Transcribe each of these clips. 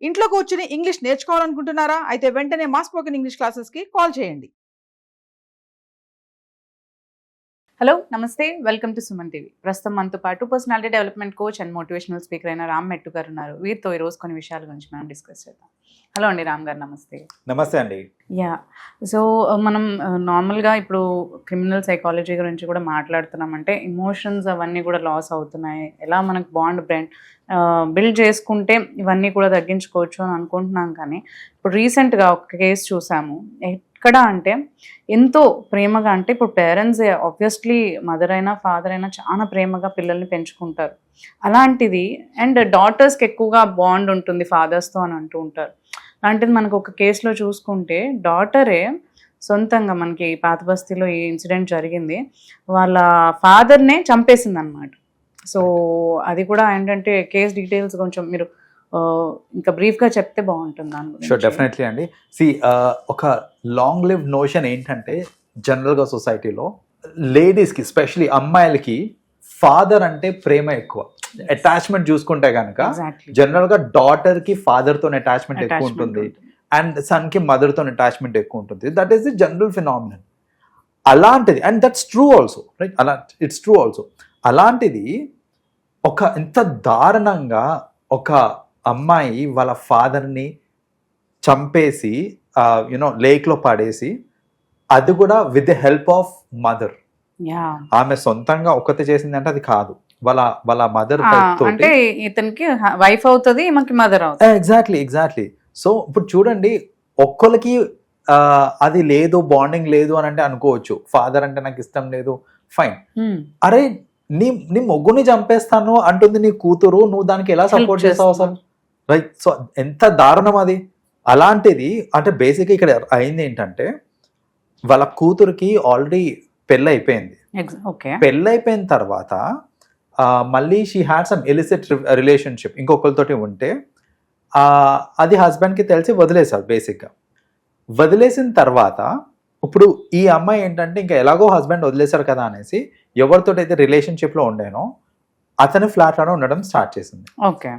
ఇంట్లో కూర్చుని ఇంగ్లీష్ నేర్చుకోవాలనుకుంటున్నారా? అయితే వెంటనే మా స్పోకెన్ ఇంగ్లీష్ క్లాసెస్కి కాల్ చేయండి. హలో నమస్తే, వెల్కమ్ టు సుమన్ టీవీ. ప్రస్తుతం మనతో పాటు personality development coach and motivational speaker అయిన రామ్ మెట్టు గారు ఉన్నారు. వీరితో ఈరోజు కొన్ని విషయాల గురించి మనం డిస్కస్ చేద్దాం. హలో అండి రామ్ గారు, నమస్తే. నమస్తే అండి. యా, సో మనం నార్మల్గా ఇప్పుడు క్రిమినల్ సైకాలజీ గురించి కూడా మాట్లాడుతున్నామంటే ఎమోషన్స్ అవన్నీ కూడా లాస్ అవుతున్నాయి, ఎలా మనకు బాండ్ బిల్డ్ చేసుకుంటే ఇవన్నీ కూడా తగ్గించుకోవచ్చు అని అనుకుంటున్నాం. కానీ ఇప్పుడు రీసెంట్గా ఒక కేసు చూసాము. ఎక్కడ అంటే ఎంతో ప్రేమగా, అంటే ఇప్పుడు పేరెంట్స్ ఆబ్వియస్లీ మదర్ అయినా ఫాదర్ అయినా చాలా ప్రేమగా పిల్లల్ని పెంచుకుంటారు. అలాంటిది అండ్ డాటర్స్కి ఎక్కువగా బాండ్ ఉంటుంది ఫాదర్స్తో అని అంటూ ఉంటారు. అలాంటిది మనకు ఒక కేసులో చూసుకుంటే డాటరే సొంతంగా, మనకి పాత బస్తీలో ఈ ఇన్సిడెంట్ జరిగింది, వాళ్ళ ఫాదర్నే చంపేసింది అనమాట. సో అది కూడా ఏంటంటే కేస్ డీటెయిల్స్ కొంచెం మీరు ఇంకా బ్రీఫ్గా చెప్తే బాగుంటుంది దాని గురించి. షూర్, డెఫినెట్లీ అండి. ఒక లాంగ్ లివ్ నోషన్ ఏంటంటే జనరల్గా సొసైటీలో లేడీస్కి, స్పెషలీ అమ్మాయిలకి ఫాదర్ అంటే ప్రేమ ఎక్కువ, అటాచ్మెంట్ చూసుకుంటే కనుక జనరల్గా డాటర్కి ఫాదర్తో అటాచ్మెంట్ ఎక్కువ ఉంటుంది అండ్ సన్కి మదర్తో అటాచ్మెంట్ ఎక్కువ ఉంటుంది. That is the general phenomenon. అలాంటిది, and that's true also, right? It's true also. అలాంటిది ఎంత దారుణంగా ఒక అమ్మాయి వాళ్ళ ఫాదర్ని చంపేసి లేక్లో పడేసి, అది కూడా with the help of mother. ఆమె సొంతంగా ఒక్కతే చేసిందంటే అది కాదు, వాళ్ళ మదర్ అంటే ఇతనికి వైఫ్ అవుతుంది, మనకి మదర్ అవుతుంది. ఎగ్జాక్ట్లీ. సో ఇప్పుడు చూడండి, ఒక్కరికి అది లేదు, బాండింగ్ లేదు అని అంటే అనుకోవచ్చు, ఫాదర్ అంటే నాకు ఇష్టం లేదు, ఫైన్. అరే నీ మొగ్గుని చంపేస్తాను అంటుంది నీ కూతురు, నువ్వు దానికి ఎలా సపోర్ట్ చేస్తావు అసలు? రైట్. సో ఎంత దారుణం అది. అలాంటిది అంటే బేసిక్గా ఇక్కడ అయింది ఏంటంటే, వాళ్ళ కూతురికి ఆల్రెడీ పెళ్ళి అయిపోయింది. పెళ్ళైపోయిన తర్వాత మళ్ళీ she had some illicit relationship ఇంకొకరితోటి ఉంటే, అది హస్బెండ్కి తెలిసి వదిలేశారు. బేసిక్గా వదిలేసిన తర్వాత ఇప్పుడు ఈ అమ్మాయి ఏంటంటే, ఇంకా ఎలాగో హస్బెండ్ వదిలేశారు కదా అనేసి ఎవరితో అయితే రిలేషన్షిప్లో ఉండేనో అతని ఫ్లాట్లోనే ఉండడం స్టార్ట్ చేసింది. ఓకే.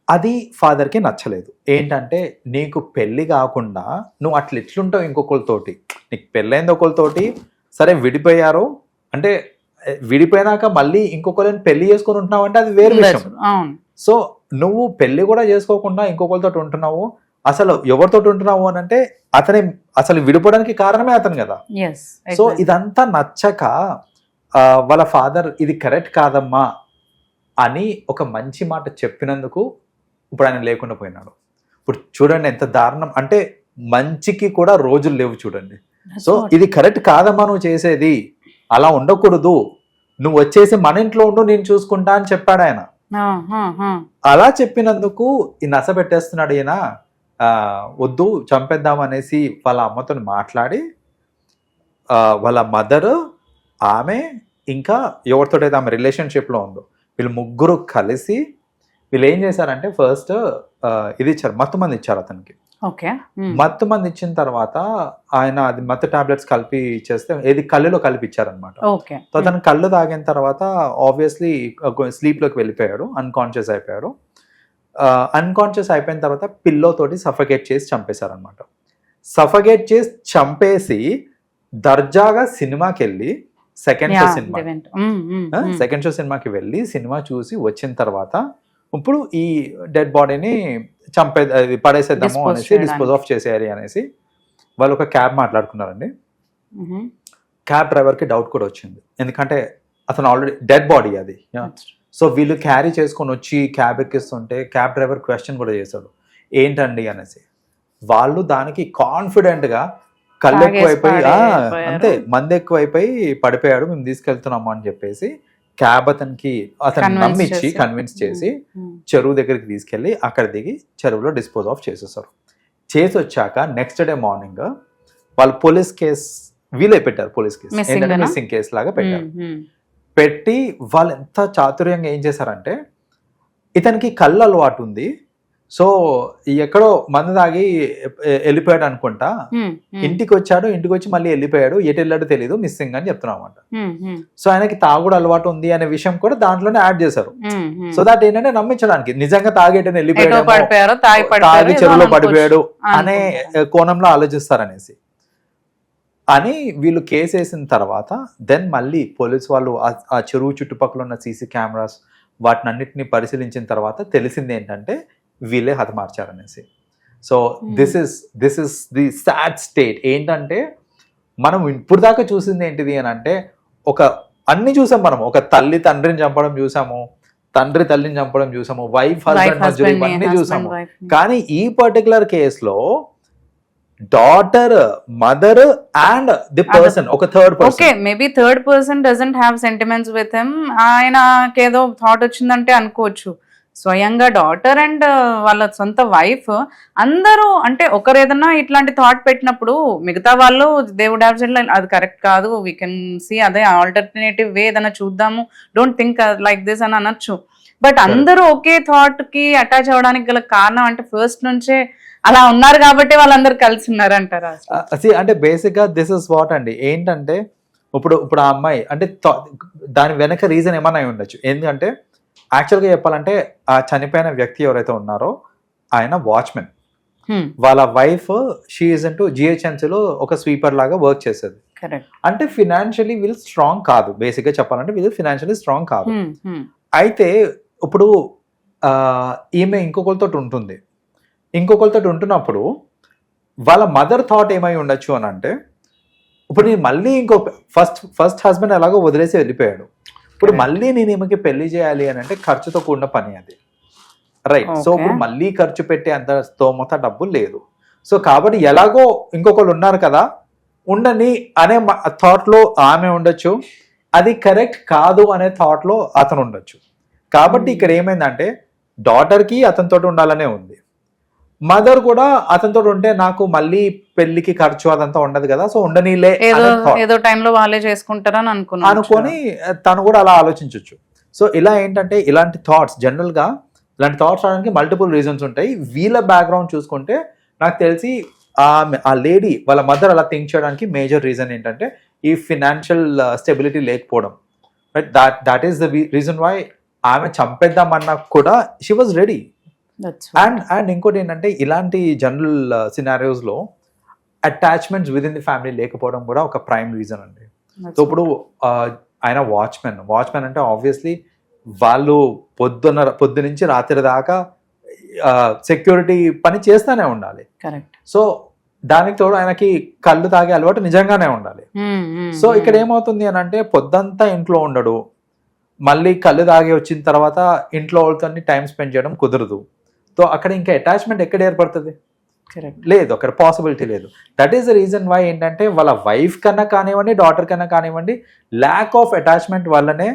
అది ఫాదర్కి నచ్చలేదు. ఏంటంటే, నీకు పెళ్ళి కాకుండా నువ్వు అట్లా ఎట్లుంటావు ఇంకొకరితోటి, నీకు పెళ్ళైంది ఒకరితోటి, సరే విడిపోయారు అంటే విడిపోయినాక మళ్ళీ ఇంకొకరిని పెళ్లి చేసుకొని ఉంటున్నావు అంటే అది వేరే విషయం. సో నువ్వు పెళ్లి కూడా చేసుకోకుండా ఇంకొకరితో ఉంటున్నావు, అసలు ఎవరితో ఉంటున్నావు అని అంటే అతని అసలు విడిపోవడానికి కారణమే అతను కదా. సో ఇదంతా నచ్చక వాళ్ళ ఫాదర్ ఇది కరెక్ట్ కాదమ్మా అని ఒక మంచి మాట చెప్పినందుకు ఇప్పుడు ఆయన లేకుండా పోయినాడు. ఇప్పుడు చూడండి ఎంత దారుణం అంటే, మంచికి కూడా రోజులు లేవు చూడండి. సో ఇది కరెక్ట్ కాదమ్మా, నువ్వు చేసేది అలా ఉండకూడదు, నువ్వు వచ్చేసి మన ఇంట్లో ఉండు, నేను చూసుకుంటా అని చెప్పాడు ఆయన. అలా చెప్పినందుకు ఈ నస పెట్టేస్తున్నాడు ఈయన. వద్దు చంపేద్దాం అనేసి వాళ్ళ అమ్మతో మాట్లాడి, వాళ్ళ మదర్, ఆమె ఇంకా ఎవరితో అయితే ఆమె రిలేషన్షిప్లో ఉందో వీళ్ళు ముగ్గురు కలిసి వీళ్ళు ఏం చేశారంటే, ఫస్ట్ ఇది ఇచ్చారు, మత్తు మంది ఇచ్చారు అతనికి. మత్తు మంది ఇచ్చిన తర్వాత ఆయన అది మత్తు టాబ్లెట్స్ కలిపి ఇచ్చేస్తే ఏది కళ్ళులో కలిపి ఇచ్చారనమాట. సో అతను కళ్ళు తాగిన తర్వాత ఆబ్వియస్లీ స్లీప్లోకి వెళ్ళిపోయాడు, అన్కాన్షియస్ అయిపోయాడు. అన్కాన్షియస్ అయిపోయిన తర్వాత పిల్లోతోటి సఫకేట్ చేసి చంపేశారనమాట. సఫకేట్ చేసి చంపేసి దర్జాగా సినిమాకి వెళ్ళి సెకండ్ షో సినిమాకి వెళ్ళి సినిమా చూసి వచ్చిన తర్వాత ఇప్పుడు ఈ డెడ్ బాడీని పడేసేద్దాము అనేసి, డిస్పోజ్ ఆఫ్ చేసేయాలి అనేసి వాళ్ళు ఒక క్యాబ్ మాట్లాడుకున్నారండి. క్యాబ్ డ్రైవర్కి డౌట్ కూడా వచ్చింది, ఎందుకంటే అతను ఆల్రెడీ డెడ్ బాడీ అది. సో వీళ్ళు క్యారీ చేసుకొని వచ్చి క్యాబ్ ఎక్కిస్తుంటే క్యాబ్ డ్రైవర్ క్వశ్చన్ కూడా చేశాడు, ఏంటండి అనేసి. వాళ్ళు దానికి కాన్ఫిడెంట్గా కళ్ళు ఎక్కువైపోయి అంతే మంది ఎక్కువైపోయి పడిపోయాడు, మేము తీసుకెళ్తున్నాము అని చెప్పేసి క్యాబ్ అతను నమ్మించి కన్విన్స్ చేసి చెరువు దగ్గరికి తీసుకెళ్ళి అక్కడ దిగి చెరువులో డిస్పోజ్ ఆఫ్ చేసేసారు. చేసి వచ్చాక నెక్స్ట్ డే మార్నింగ్ వాళ్ళు పోలీస్ కేసు వీలే పెట్టారు, పోలీస్ కేసు ఏంటంటే మిస్సింగ్ కేసు లాగా పెట్టారు. పెట్టి వాళ్ళు ఎంత చాతుర్యంగా ఏం చేశారంటే, ఇతనికి కళ్ళు అలవాటు ఉంది, సో ఎక్కడో మందు తాగి వెళ్ళిపోయాడు అనుకుంటా, ఇంటికి వచ్చి మళ్ళీ వెళ్ళిపోయాడు, ఎటు వెళ్ళాడో తెలియదు, మిస్సింగ్ అని చెప్తున్నాం అనమాట. సో ఆయనకి తాగుడు అలవాటు ఉంది అనే విషయం కూడా దాంట్లోనే యాడ్ చేశారు. సో దాట్ ఏంటంటే నమ్మించడానికి, నిజంగా తాగేటని వెళ్ళిపోయాడు, తాగి చెరువులో పడిపోయాడు అనే కోణంలో ఆలోచిస్తారనేసి అని వీళ్ళు కేసు వేసిన తర్వాత దెన్ మళ్ళీ పోలీస్ వాళ్ళు ఆ చెరువు చుట్టుపక్కల ఉన్న సీసీ కెమెరాస్ వాటిని అన్నిటిని పరిశీలించిన తర్వాత తెలిసింది ఏంటంటే వీళ్ళే హతమార్చారనేసి. So this is the sad state. ఏంటంటే మనం ఇప్పుడు దాకా చూసింది ఏంటిది అని అంటే అన్ని చూసాం మనం, ఒక తల్లి తండ్రిని చంపడం చూసాము, తండ్రి తల్లిని చంపడం చూసాము, వైఫ్ హస్బెండ్ మధ్య ఇవన్నీ చూసాము. కానీ ఈ పర్టికులర్ కేసులో daughter, mother and the person, ఒక third person. Okay, maybe third person doesn't have sentiments with him. ఆయనకి ఏదో థాట్ వచ్చిందంటే అనుకోవచ్చు. స్వయంగా డాటర్ అండ్ వాళ్ళ సొంత వైఫ్ అందరూ అంటే ఒకరు ఏదన్నా ఇట్లాంటి థాట్ పెట్టినప్పుడు మిగతా వాళ్ళు దే వుడ్ హ్యావ్ సెడ్ అది కరెక్ట్ కాదు, వీ కెన్ సీ అదే ఆల్టర్నేటివ్ వే ఏదైనా చూద్దాము, డోంట్ థింక్ లైక్ దిస్ అని అనొచ్చు. బట్ అందరూ ఒకే థాట్ కి అటాచ్ అవ్వడానికి గల కారణం అంటే ఫస్ట్ నుంచే అలా ఉన్నారు కాబట్టి వాళ్ళందరూ కలిసి ఉన్నారు అంటారా? అంటే బేసిక్ గా దిస్ ఇస్ వాట్ అండి. ఏంటంటే ఇప్పుడు ఆ అమ్మాయి అంటే దాని వెనక రీజన్ ఏమన్నా ఉండొచ్చు. ఎందుకంటే యాక్చువల్గా చెప్పాలంటే ఆ చనిపోయిన వ్యక్తి ఎవరైతే ఉన్నారో ఆయన వాచ్మెన్, వాళ్ళ వైఫ్ షీ ఈజ్ ఇంటూ జిహెచ్ఎంసీలో ఒక స్వీపర్ లాగా వర్క్ చేసేది. అంటే ఫినాన్షియలీ వీళ్ళు స్ట్రాంగ్ కాదు. బేసిక్ గా చెప్పాలంటే వీళ్ళు ఫినాన్షియలీ స్ట్రాంగ్ కాదు. అయితే ఇప్పుడు ఈమె ఇంకొకరితో ఉంటుంది. ఇంకొకరితో ఉంటున్నప్పుడు వాళ్ళ మదర్ థాట్ ఏమై ఉండొచ్చు అని అంటే, ఇప్పుడు నేను మళ్ళీ ఫస్ట్ హస్బెండ్ ఎలాగో వదిలేసి వెళ్ళిపోయాడు, ఇప్పుడు మళ్ళీ నేను ఈమెకి పెళ్లి చేయాలి అని అంటే ఖర్చుతో కూడిన పని అది, రైట్? సో ఇప్పుడు మళ్ళీ ఖర్చు పెట్టే అంత స్తోమత డబ్బులు లేదు. సో కాబట్టి ఎలాగో ఇంకొకరు ఉన్నారు కదా, ఉండని అనే థాట్ లో ఆమె ఉండొచ్చు, అది కరెక్ట్ కాదు అనే థాట్ లో అతను ఉండొచ్చు. కాబట్టి ఇక్కడ ఏమైందంటే డాటర్ కి అతనితో ఉండాలనే ఉంది, మదర్ కూడా అతనితో ఉంటే నాకు మళ్ళీ పెళ్లికి ఖర్చు అదంతా ఉండదు కదా, సో ఉండనీలే ఏదో టైంలో వాళ్ళే చేసుకుంటారని అనుకొని తను కూడా అలా ఆలోచించవచ్చు. సో ఇలా ఏంటంటే ఇలాంటి థాట్స్ జనరల్ గా ఇలాంటి థాట్స్ రావడానికి మల్టిపుల్ రీజన్స్ ఉంటాయి. వీళ్ళ బ్యాక్గ్రౌండ్ చూసుకుంటే నాకు తెలిసి ఆ లేడీ వాళ్ళ మదర్ అలా థింక్ చేయడానికి మేజర్ రీజన్ ఏంటంటే ఈ ఫినాన్షియల్ స్టెబిలిటీ లేకపోవడం. Right, that is the reason why ఆమె చంపేద్దామన్నా కూడా షీ వాజ్ రెడీ. అండ్ ఇంకోటి ఏంటంటే ఇలాంటి జనరల్ సినారియోస్ లో attachments with in the family లేకపోవడం కూడా ఒక ప్రైమ్ రీజన్ అండి. సో ఇప్పుడు ఆయన వాచ్మెన్ అంటే ఆబ్వియస్లీ వాళ్ళు పొద్దు నుంచి రాత్రి దాకా సెక్యూరిటీ పని చేస్తూనే ఉండాలి. సో దానికి తోడు ఆయనకి కళ్ళు తాగే అలవాటు నిజంగానే ఉండాలి. సో ఇక్కడ ఏమవుతుంది అని అంటే పొద్దంతా ఇంట్లో ఉండడు, మళ్ళీ కళ్ళు తాగి వచ్చిన తర్వాత ఇంట్లో వాళ్ళతో టైం స్పెండ్ చేయడం కుదరదు. సో అక్కడ ఇంకా అటాచ్మెంట్ ఎక్కడ ఏర్పడుతుంది? లేదు, అక్కడ పాసిబిలిటీ లేదు. That is the reason why ఏంటంటే వాళ్ళ వైఫ్ కన్నా కానివ్వండి, డాటర్ కన్నా కానివ్వండి, ల్యాక్ ఆఫ్ అటాచ్మెంట్ వల్లనే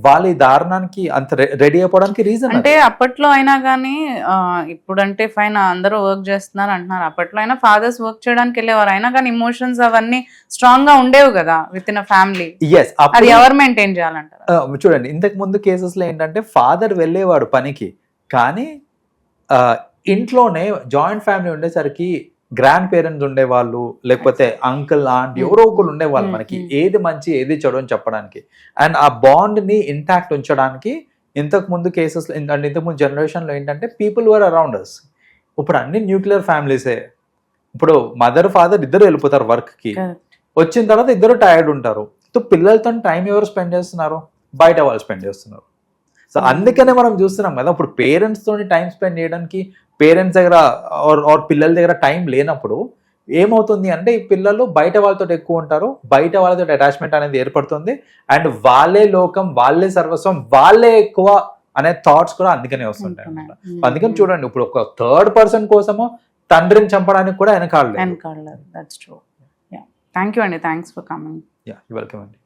వాళ్ళ ఈ దారుణానికి అంత రెడీ అయిపోవడానికి రీజన్. అంటే అప్పట్లో అయినా కానీ ఇప్పుడంటే ఫైన్ అందరూ వర్క్ చేస్తున్నారు అంటున్నారు, అప్పట్లో అయినా ఫాదర్స్ వర్క్ చేయడానికి వెళ్ళేవారు, అయినా కానీ ఇమోషన్స్ అవన్నీ స్ట్రాంగ్ గా ఉండేవి కదా విత్ ఇన్ అ ఫ్యామిలీ. అది ఎవరు మెయింటైన్ చేయాలంటారు? చూడండి, ఇంతకు ముందు కేసెస్ లో ఏంటంటే ఫాదర్ వెళ్ళేవాడు పనికి, కానీ ఇంట్లోనే జాయింట్ ఫ్యామిలీ ఉండేసరికి గ్రాండ్ పేరెంట్స్ ఉండేవాళ్ళు, లేకపోతే అంకుల్ ఆంట్ ఎవరో ఒకరు ఉండేవాళ్ళు మనకి ఏది మంచి ఏది చెడు అని చెప్పడానికి. అండ్ ఆ బాండ్ ని ఇంటాక్ట్ ఉంచడానికి ఇంతకు ముందు కేసెస్ అండ్ ఇంతకు ముందు జనరేషన్ లో ఏంటంటే పీపుల్ వర్ అరౌండ్ అస్. ఇప్పుడు అన్ని న్యూక్లియర్ ఫ్యామిలీసే. ఇప్పుడు మదర్ ఫాదర్ ఇద్దరు వెళ్ళిపోతారు వర్క్ కి, వచ్చిన తర్వాత ఇద్దరు టైర్డ్ ఉంటారు. సో పిల్లలతో టైం ఎవరు స్పెండ్ చేస్తున్నారు? బయట వాళ్ళు స్పెండ్ చేస్తున్నారు. సో అందుకనే మనం చూస్తున్నాం కదా, ఇప్పుడు పేరెంట్స్ తోని టైం స్పెండ్ చేయడానికి పేరెంట్స్ దగ్గర ఆర్ పిల్లల దగ్గర టైం లేనప్పుడు ఏమవుతుంది అంటే ఈ పిల్లలు బయట వాళ్ళతో ఎక్కువ ఉంటారు, బయట వాళ్ళతో అటాచ్మెంట్ అనేది ఏర్పడుతుంది. అండ్ వాళ్ళే లోకం, వాళ్ళే సర్వస్వం, వాళ్ళే ఎక్కువ అనే థాట్స్ కూడా అందుకనే వస్తుంటాయి అన్నమాట. అందుకని చూడండి, ఇప్పుడు ఒక థర్డ్ పర్సన్ కోసము తండ్రిని చంపడానికి కూడా వెనకాడలేదు. థ్యాంక్ యూ అండి, thanks for coming. Yeah, welcome అండి.